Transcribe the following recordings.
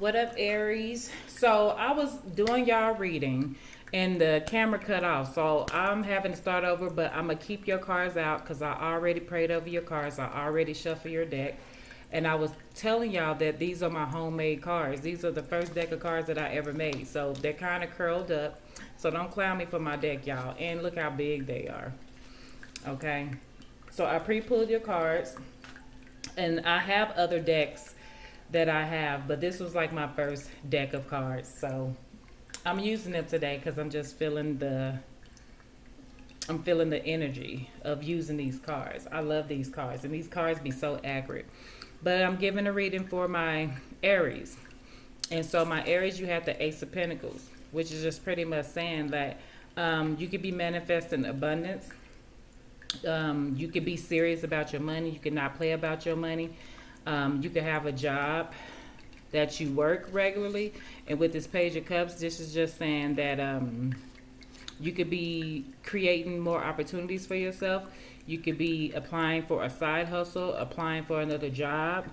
What up, Aries? So I was doing y'all reading and the camera cut off. So I'm having to start over, but I'm going to keep your cards out because I already prayed over your cards. I already shuffled your deck. And I was telling y'all that these are my homemade cards. These are the first deck of cards that I ever made. So they're kind of curled up. So don't clown me for my deck, y'all. And look how big they are. Okay. So I pre-pulled your cards. And I have other decks that I have, but this was like my first deck of cards. So I'm using them today because I'm feeling the energy of using these cards. I love these cards, and these cards be so accurate. But I'm giving a reading for my Aries. And so my Aries, you have the Ace of Pentacles, which is just pretty much saying that you could be manifesting abundance. You could be serious about your money. You could not play about your money. You could have a job that you work regularly. And with this Page of Cups, this is just saying that you could be creating more opportunities for yourself. You could be applying for a side hustle, applying for another job,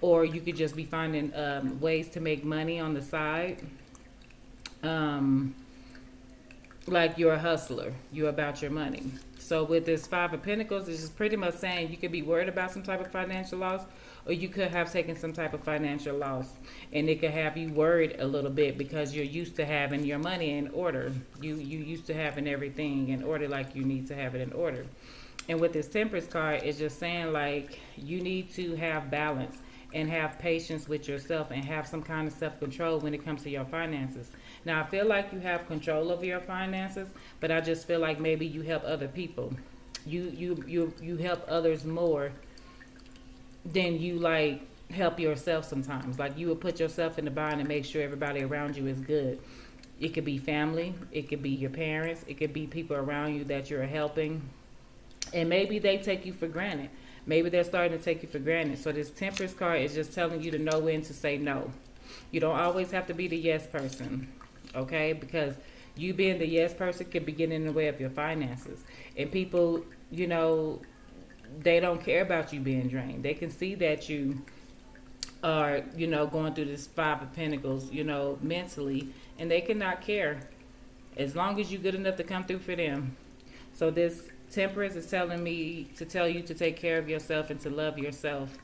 or you could just be finding ways to make money on the side. Like you're a hustler, you're about your money. So with this Five of Pentacles, this is pretty much saying you could be worried about some type of financial loss, or you could have taken some type of financial loss, and it could have you worried a little bit because you're used to having your money in order. You used to having everything in order like you need to have it in order. And with this Temperance card, it's just saying like you need to have balance and have patience with yourself and have some kind of self-control when it comes to your finances. Now, I feel like you have control over your finances, but I just feel like maybe you help other people. You help others more than you like help yourself sometimes. Like you would put yourself in the bind and make sure everybody around you is good. It could be family, it could be your parents, it could be people around you that you're helping. And maybe they take you for granted. Maybe they're starting to take you for granted. So this Temperance card is just telling you to know when to say no. You don't always have to be the yes person, okay? Because you being the yes person could be getting in the way of your finances. And people, they don't care about you being drained. They can see that you are, going through this Five of Pentacles, mentally, and they cannot care as long as you're good enough to come through for them. So this Temperance is telling me to tell you to take care of yourself and to love yourself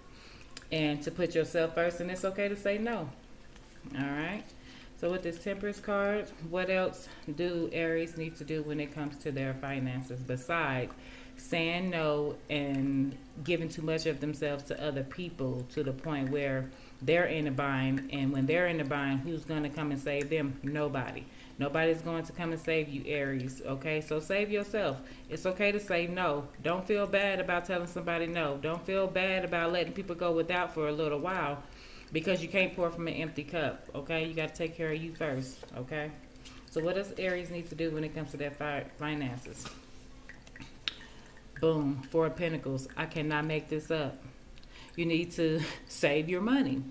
and to put yourself first, and it's okay to say no. All right. So with this Temperance card, what else do Aries need to do when it comes to their finances besides saying no and giving too much of themselves to other people to the point where they're in a bind? And when they're in a bind, who's going to come and save them? Nobody. Nobody's going to come and save you, Aries, okay? So save yourself. It's okay to say no. Don't feel bad about telling somebody no. Don't feel bad about letting people go without for a little while because you can't pour from an empty cup, okay? You got to take care of you first, okay? So what does Aries need to do when it comes to their finances? Boom, Four of Pentacles. I cannot make this up. You need to save your money.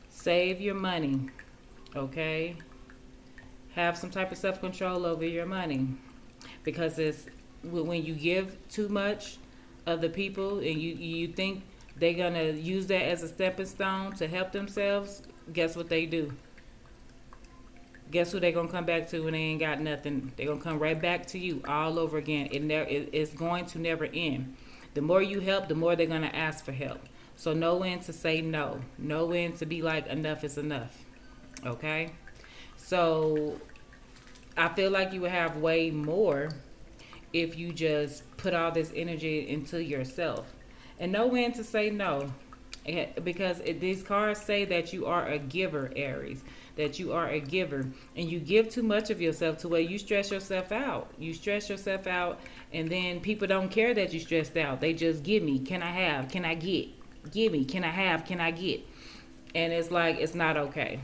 Save your money, okay? Have some type of self-control over your money, because it's when you give too much of the people and you think they're gonna use that as a stepping stone to help themselves. Guess what they do? Guess who they gonna come back to when they ain't got nothing? They gonna come right back to you all over again. It's going to never end. The more you help, the more they're gonna ask for help. So know when to say no. Know when to be like, enough is enough. Okay. So I feel like you would have way more if you just put all this energy into yourself. And know when to say no. Because these cards say that you are a giver, Aries. That you are a giver. And you give too much of yourself to where you stress yourself out. You stress yourself out, and then people don't care that you stressed out. They just give me. Can I have? Can I get? Give me. Can I have? Can I get? And it's like, it's not okay.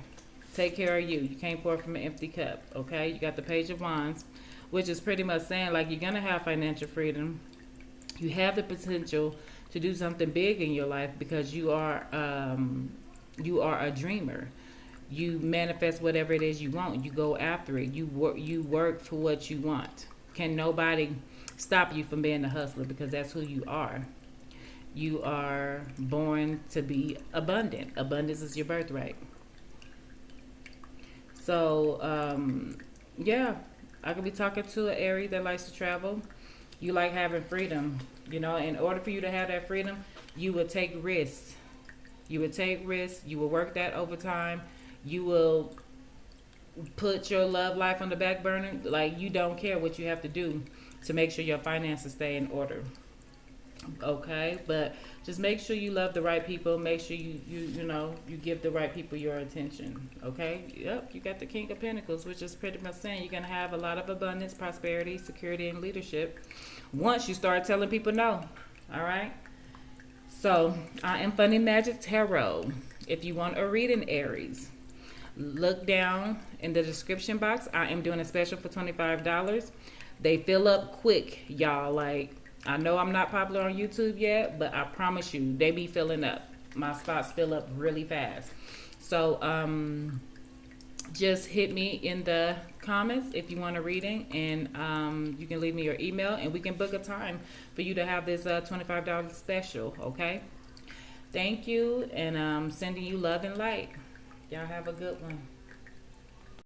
Take care of you. You can't pour from an empty cup, okay? You got the Page of Wands, which is pretty much saying like you're going to have financial freedom. You have the potential to do something big in your life because you are a dreamer. You manifest whatever it is you want. You go after it. You work for what you want. Can nobody stop you from being a hustler, because that's who you are. You are born to be abundant. Abundance is your birthright. So, yeah, I could be talking to an Aries that likes to travel. You like having freedom. You know, in order for you to have that freedom, you would take risks. You would take risks. You will work that overtime. You will put your love life on the back burner. Like, you don't care what you have to do to make sure your finances stay in order. Okay, but just make sure you love the right people. Make sure you give the right people your attention. Okay, yep, you got the King of Pentacles, which is pretty much saying you're gonna have a lot of abundance, prosperity, security, and leadership once you start telling people no. All right. So I am Funny Magic Tarot. If you want a reading, Aries, look down in the description box. I am doing a special for $25. They fill up quick, y'all. Like, I know I'm not popular on YouTube yet, but I promise you, they be filling up. My spots fill up really fast. So, just hit me in the comments if you want a reading, and you can leave me your email, and we can book a time for you to have this $25 special, okay? Thank you, and sending you love and light. Y'all have a good one.